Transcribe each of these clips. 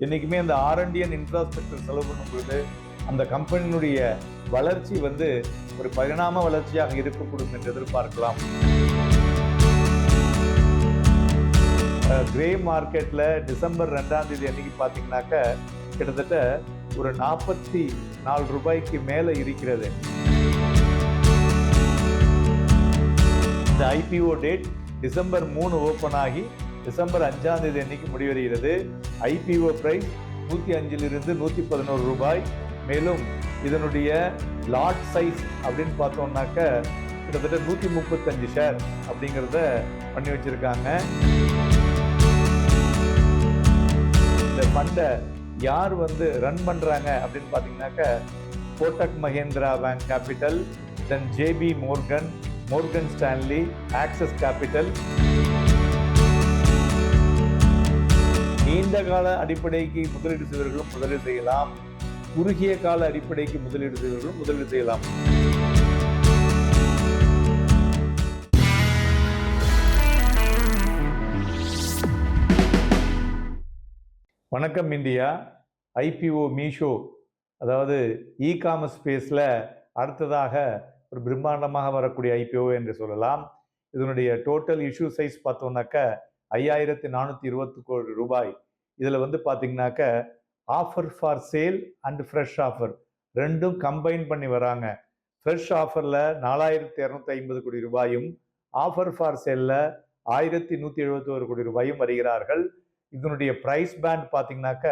என்றைக்குமே அந்த R&D and infrastructure செலவு பண்ணும்பொழுது அந்த கம்பெனியினுடைய வளர்ச்சி வந்து ஒரு பரிணாம வளர்ச்சியாக இருக்கக்கூடும் என்று எதிர்பார்க்கலாம். கிரே மார்க்கெட்டில் டிசம்பர் 2ஆம் தேதி அன்னைக்கு பார்த்தீங்கன்னாக்க கிட்டத்தட்ட ஒரு 44 ரூபாய்க்கு மேலே இருக்கிறது. இந்த ஐபிஓ டேட் டிசம்பர் 3 ஓப்பன் ஆகி டிசம்பர் 5ஆம் தேதி அன்னைக்கு முடிவடைகிறது. ஐபிஓ பிரைஸ் 105 111 ரூபாய். மேலும் இதனுடைய லாட் சைஸ் அப்படின்னு பார்த்தோம்னாக்க கிட்டத்தட்ட 135 ஷேர் அப்படிங்கிறத பண்ணி வச்சிருக்காங்க. இந்த ஃபண்டை யார் வந்து ரன் பண்றாங்க அப்படின்னு பார்த்தீங்கன்னாக்க Kotak Mahindra bank capital, then JP Morgan, Morgan Stanley, Axis capital. நீண்ட கால அடிப்படைக்கு முதலீடு செய்வர்களும் முதலீடு செய்யலாம், குறுகிய கால அடிப்படைக்கு முதலீடு செய்வர்களும் முதலீடு செய்யலாம். வணக்கம் இந்தியா. ஐபிஓ மீஷோ, அதாவது இ-காமர்ஸ் ஸ்பேஸில் அடுத்ததாக ஒரு பிரம்மாண்டமாக வரக்கூடிய ஐபிஓ என்று சொல்லலாம். இதனுடைய டோட்டல் இஷ்யூ சைஸ் பார்த்தோம்னாக்க 5420 கோடி ரூபாய். இதில் வந்து பார்த்தீங்கன்னாக்க offer for sale and fresh offer ரெண்டும் கம்பைன் பண்ணி வராங்க. ஃப்ரெஷ் ஆஃபரில் 4250 கோடி ரூபாயும், ஆஃபர் ஃபார் சேலில் 1171 கோடி ரூபாயும் வருகிறார்கள். இதனுடைய பிரைஸ் பேண்ட் பார்த்தீங்கன்னாக்க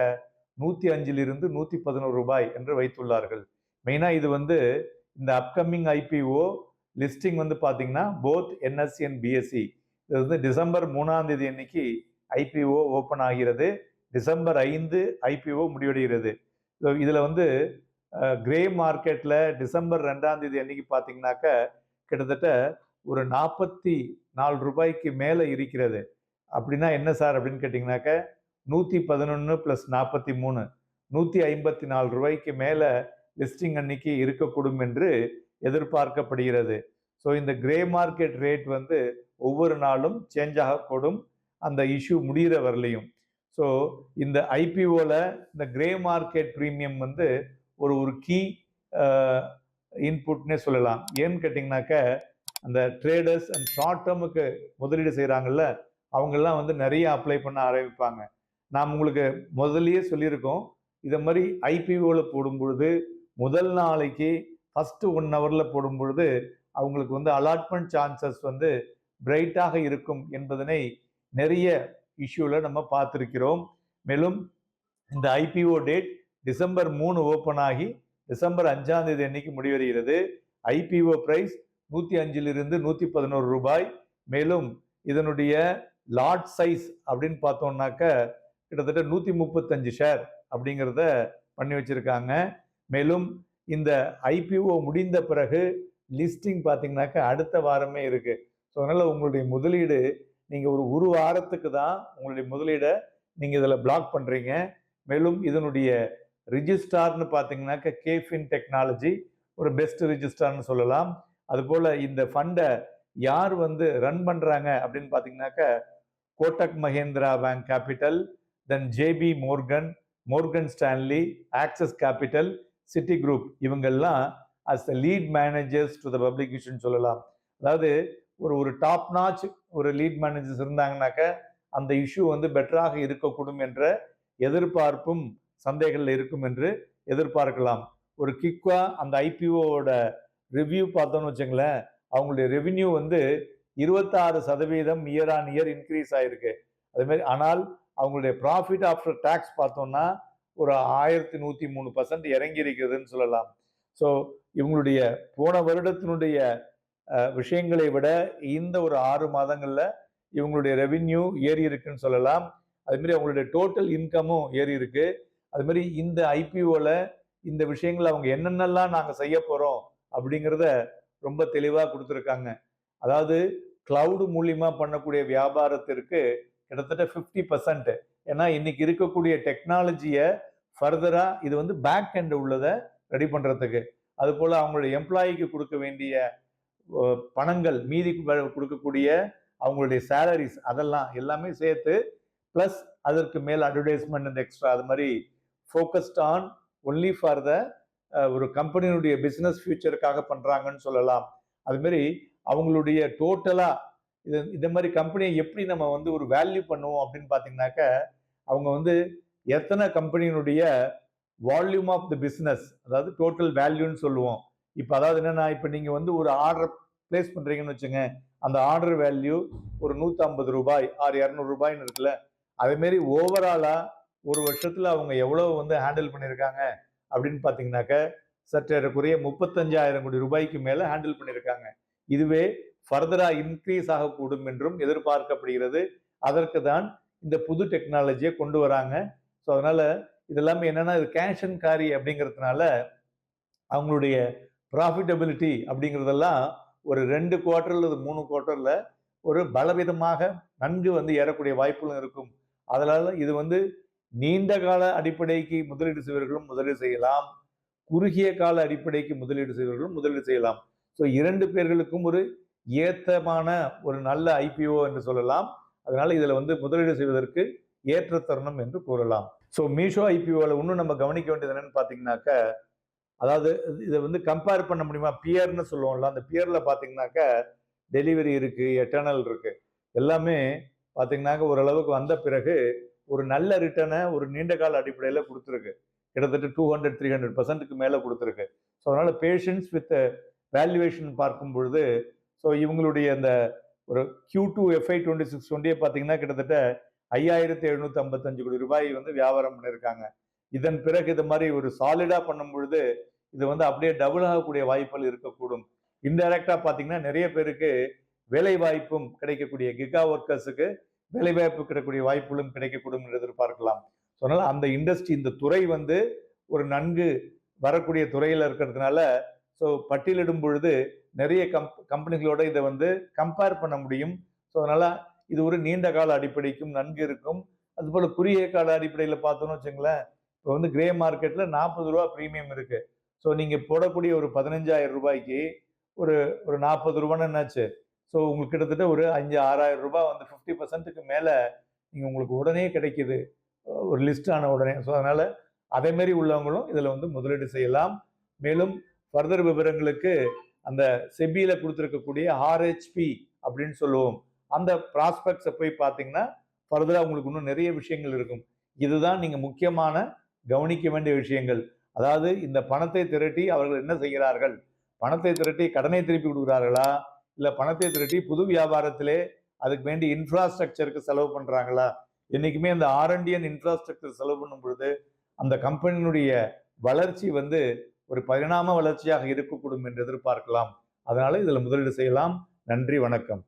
105 111 ரூபாய் என்று வைத்துள்ளார்கள். மெயினாக இது வந்து இந்த அப்கமிங் ஐபிஓ லிஸ்டிங் வந்து பார்த்தீங்கன்னா போத் என்எஸ்சி அண்ட் பிஎஸ்சி. இது வந்து டிசம்பர் 3ஆம் தேதி அன்னைக்கு ஐபிஓ ஓப்பன் ஆகிறது. டிசம்பர் 5 ஐபிஓ முடிவடைகிறது. இதில் வந்து கிரே மார்க்கெட்டில் டிசம்பர் 2ஆம் தேதி அன்னைக்கு பார்த்தீங்கன்னாக்க கிட்டத்தட்ட ஒரு 44 ரூபாய்க்கு மேலே இருக்கிறது. அப்படின்னா என்ன சார் அப்படின்னு கேட்டிங்கனாக்க 111 + 43 154 ரூபாய்க்கு மேலே லிஸ்டிங் அன்னைக்கு இருக்கக்கூடும் என்று எதிர்பார்க்கப்படுகிறது. ஸோ இந்த கிரே மார்க்கெட் ரேட் வந்து ஒவ்வொரு நாளும் சேஞ்ச் ஆகக்கூடும் அந்த இஷ்யூ முடிகிற வரலையும். ஸோ இந்த ஐபிஓவில் இந்த கிரே மார்க்கெட் ப்ரீமியம் வந்து ஒரு கீ இன்புட்னே சொல்லலாம். ஏன்னு கேட்டிங்கனாக்க அந்த ட்ரேடர்ஸ் அண்ட் ஷார்ட் டேர்முக்கு முதலீடு செய்கிறாங்கல்ல, அவங்கெல்லாம் வந்து நிறைய அப்ளை பண்ண ஆரம்பிப்பாங்க. நாம் உங்களுக்கு முதல்லயே சொல்லியிருக்கோம், இதை மாதிரி ஐபிஓவில் போடும்பொழுது முதல் நாளைக்கு ஃபஸ்ட்டு 1 ஹவரில் போடும்பொழுது அவங்களுக்கு வந்து அலாட்மெண்ட் சான்சஸ் வந்து பிரைட்டாக இருக்கும் என்பதனை நிறைய இஷ்யூவில் நம்ம பார்த்துருக்கிறோம். மேலும் இந்த ஐபிஓ டேட் டிசம்பர் 3 ஓப்பன் ஆகி டிசம்பர் 5ஆம் தேதி அன்னைக்கு முடிவடைகிறது. ஐபிஓ பிரைஸ் 105 111 ரூபாய். மேலும் இதனுடைய லாட் சைஸ் அப்படின்னு பார்த்தோம்னாக்க கிட்டத்தட்ட 135 ஷேர் அப்படிங்கிறத பண்ணி வச்சிருக்காங்க. மேலும் இந்த ஐபிஓ முடிந்த பிறகு லிஸ்டிங் பார்த்தீங்கன்னாக்க அடுத்த வாரமே இருக்கு. ஸோ அதனால உங்களுடைய முதலீடு நீங்கள் ஒரு வாரத்துக்கு தான் உங்களுடைய முதலீடை நீங்கள் இதில் பிளாக் பண்ணுறீங்க. மேலும் இதனுடைய ரிஜிஸ்டார்னு பார்த்தீங்கன்னாக்க கேஃபின் டெக்னாலஜி ஒரு பெஸ்ட் ரிஜிஸ்டார்னு சொல்லலாம். அதுபோல் இந்த ஃபண்டை யார் வந்து ரன் பண்ணுறாங்க அப்படின்னு பார்த்தீங்கன்னாக்க Kotak Mahindra bank capital, then JP Morgan, Morgan Stanley, Axis capital, Citigroup, இவங்கெல்லாம் as the lead managers to the public இஷ்யூன்னு சொல்லலாம். அதாவது ஒரு டாப் நாச் ஒரு லீட் மேனேஜர்ஸ் இருந்தாங்கன்னாக்க அந்த இஷ்யூ வந்து பெட்டராக இருக்கக்கூடும் என்ற எதிர்பார்ப்பும் சந்தைகளில் இருக்கும் என்று எதிர்பார்க்கலாம். ஒரு கிக்வா அந்த ஐபிஓவோட ரிவ்யூ பார்த்தோன்னு வச்சுங்களேன், அவங்களுடைய ரெவின்யூ வந்து 26% இயர் ஆன் இயர் இன்க்ரீஸ் ஆயிருக்கு. அதே மாதிரி ஆனால் அவங்களுடைய ப்ராஃபிட் ஆஃப்டர் டேக்ஸ் பார்த்தோம்னா ஒரு 1103% இறங்கி இருக்கிறதுன்னு சொல்லலாம். ஸோ இவங்களுடைய போன வருடத்தினுடைய விஷயங்களை விட இந்த ஒரு 6 மாதங்கள்ல இவங்களுடைய ரெவின்யூ ஏறி இருக்குன்னு சொல்லலாம். அது மாதிரி அவங்களுடைய டோட்டல் இன்கமும் ஏறி இருக்கு. அது மாதிரி இந்த ஐபிஓல இந்த விஷயங்களை அவங்க என்னென்னலாம் நாங்கள் செய்ய போறோம் அப்படிங்கிறத ரொம்ப தெளிவாக கொடுத்துருக்காங்க. அதாவது கிளவுட் மூலியமா பண்ணக்கூடிய வியாபாரத்திற்கு கிட்டத்தட்ட 50%. ஏன்னா இன்னைக்கு இருக்கக்கூடிய டெக்னாலஜியை ஃபர்தரா இது வந்து பேக் எண்ட் உள்ளதை ரெடி பண்றதுக்கு, அது போல அவங்களுடைய எம்ப்ளாயிக்கு கொடுக்க வேண்டிய பணங்கள் மீதி கொடுக்கக்கூடிய அவங்களுடைய சேலரிஸ் அதெல்லாம் எல்லாமே சேர்த்து ப்ளஸ் அதற்கு மேல் அட்வர்டைஸ்மெண்ட் இந்த எக்ஸ்ட்ரா அது மாதிரி focused on only for the ஒரு கம்பெனியுடைய பிஸ்னஸ் ஃபியூச்சருக்காக பண்ணுறாங்கன்னு சொல்லலாம். அதுமாரி அவங்களுடைய டோட்டலாக இந்த மாதிரி கம்பெனியை எப்படி நம்ம வந்து ஒரு வேல்யூ பண்ணுவோம் அப்படின்னு பார்த்தீங்கன்னாக்க, அவங்க வந்து எத்தனை கம்பெனியினுடைய வால்யூம் ஆஃப் த பிஸ்னஸ், அதாவது டோட்டல் வேல்யூன்னு சொல்லுவோம். இப்போ அதாவது என்னன்னா, இப்போ நீங்கள் வந்து ஒரு ஆர்டர் பிளேஸ் பண்ணுறீங்கன்னு வச்சுங்க, அந்த ஆர்டர் வேல்யூ ஒரு ரூ. 150 ஆர் ரூ. 200 இருக்குல்ல, அதேமாரி ஓவராலாக ஒரு வருஷத்தில் அவங்க எவ்வளோ வந்து ஹேண்டில் பண்ணியிருக்காங்க அப்படின்னு பார்த்தீங்கன்னாக்க, சற்றேறக்குறைய 35,000 கோடி ரூபாய்க்கு மேலே ஹேண்டில் பண்ணியிருக்காங்க. இதுவே ஃபர்தரா இன்க்ரீஸ் ஆகக்கூடும் என்றும் எதிர்பார்க்கப்படுகிறது. அதற்கு தான் இந்த புது டெக்னாலஜியை கொண்டு வராங்க. ஸோ அதனால இதெல்லாமே என்னன்னா, இது கேஷ் அண்ட் கேரி அப்படிங்கிறதுனால அவங்களுடைய ப்ராஃபிட்டபிலிட்டி அப்படிங்கிறதெல்லாம் ஒரு 2 குவார்ட்டர் அல்லது 3 குவார்ட்டர்ல ஒரு பலவிதமாக நன்கு வந்து ஏறக்கூடிய வாய்ப்புகளும் இருக்கும். அதனால இது வந்து நீண்ட கால அடிப்படைக்கு முதலீடு செய்வர்களும் முதலீடு செய்யலாம், குறுகிய கால அடிப்படைக்கு முதலீடு செய்வர்களும் முதலீடு செய்யலாம். ஸோ 2 பேர்களுக்கும் ஒரு ஏத்தமான ஒரு நல்ல ஐபிஓ என்று சொல்லலாம். அதனால இதுல வந்து முதலீடு செய்வதற்கு ஏற்ற தருணம் என்று கூறலாம். ஸோ மீஷோ ஐபிஓல இன்னும் நம்ம கவனிக்க வேண்டியது என்னன்னு பார்த்தீங்கன்னாக்க, அதாவது இதை வந்து கம்பேர் பண்ண முடியுமா? பியர்னு சொல்லுவோம்ல, அந்த பியர்ல பார்த்தீங்கன்னாக்க டெலிவரி இருக்கு, எட்டர்னல் இருக்கு. எல்லாமே பார்த்தீங்கன்னாக்க ஓரளவுக்கு வந்த பிறகு ஒரு நல்ல ரிட்டர்னை ஒரு நீண்ட கால அடிப்படையில் கொடுத்துருக்கு. கிட்டத்தட்ட 200-300% மேலே கொடுத்துருக்கு. ஸோ அதனால பேஷன்ஸ் வித் வேல்யூவேஷன் பார்க்கும் பொழுது, ஸோ இவங்களுடைய அந்த ஒரு Q2 FY 26-20 பார்த்தீங்கன்னா கிட்டத்தட்ட 5,755 கோடி ரூபாய் வந்து வியாபாரம் பண்ணியிருக்காங்க. இதன் பிறகு இது மாதிரி ஒரு சாலிடா பண்ணும் பொழுது இது வந்து அப்படியே டபுள் ஆகக்கூடிய வாய்ப்புகள் இருக்கக்கூடும். இன்டைரக்டா பார்த்தீங்கன்னா நிறைய பேருக்கு வேலை வாய்ப்பும் கிடைக்கக்கூடிய கிகா ஒர்க்கர்ஸுக்கு வேலை வாய்ப்பு கிடைக்கக்கூடிய வாய்ப்புகளும் கிடைக்கக்கூடும் என்று எதிர்பார்க்கலாம். ஸோ அதனால அந்த இண்டஸ்ட்ரி, இந்த துறை வந்து ஒரு நன்கு வரக்கூடிய துறையில் இருக்கிறதுனால, ஸோ பட்டியலிடும் பொழுது நிறைய கம்பெனிகளோட இதை வந்து கம்பேர் பண்ண முடியும். ஸோ அதனால இது ஒரு நீண்ட கால அடிப்படைக்கும் நன்கு இருக்கும். அதுபோல குறுகிய கால அடிப்படையில் பார்த்தோம்னு வச்சுங்களேன், இப்போ வந்து கிரே மார்க்கெட்ல 40 ரூபா பிரீமியம் இருக்கு. ஸோ நீங்க போடக்கூடிய ஒரு 15,000 ரூபாய்க்கு ஒரு ஒரு 40 ரூபான்னு என்னாச்சு? ஸோ உங்களுக்கு கிட்டத்தட்ட ஒரு 5,000-6,000 ரூபாய் வந்து 50%க்கு மேல நீங்க உங்களுக்கு உடனே கிடைக்குது, ஒரு லிஸ்ட் ஆன உடனே. ஸோ அதனால அதே மாதிரி உள்ளவங்களும் இதுல வந்து முதலீடு செய்யலாம். மேலும் ஃபர்தர் விவரங்களுக்கு அந்த செபியில கொடுத்துருக்கக்கூடிய RHP அப்படின்னு சொல்லுவோம், அந்த ப்ராஸ்பெக்ட்ஸை போய் பார்த்தீங்கன்னா ஃபர்தரா உங்களுக்கு இன்னும் நிறைய விஷயங்கள் இருக்கும். இதுதான் நீங்க முக்கியமான கவனிக்க வேண்டிய விஷயங்கள். அதாவது இந்த பணத்தை திரட்டி அவர்கள் என்ன செய்கிறார்கள்? பணத்தை திரட்டி கடனை திருப்பி கொடுக்குறார்களா, இல்ல பணத்தை திரட்டி புது வியாபாரத்திலே அதுக்கு வேண்டி இன்ஃப்ராஸ்ட்ரக்சருக்கு செலவு பண்றாங்களா? என்னைக்குமே அந்த R&D இன்ஃப்ராஸ்ட்ரக்சர் செலவு பண்ணும் பொழுது அந்த கம்பெனியினுடைய வளர்ச்சி வந்து ஒரு பரிணாம வளர்ச்சியாக இருக்கக்கூடும் என்று எதிர்பார்க்கலாம். அதனால இதுல முதலீடு செய்யலாம். நன்றி, வணக்கம்.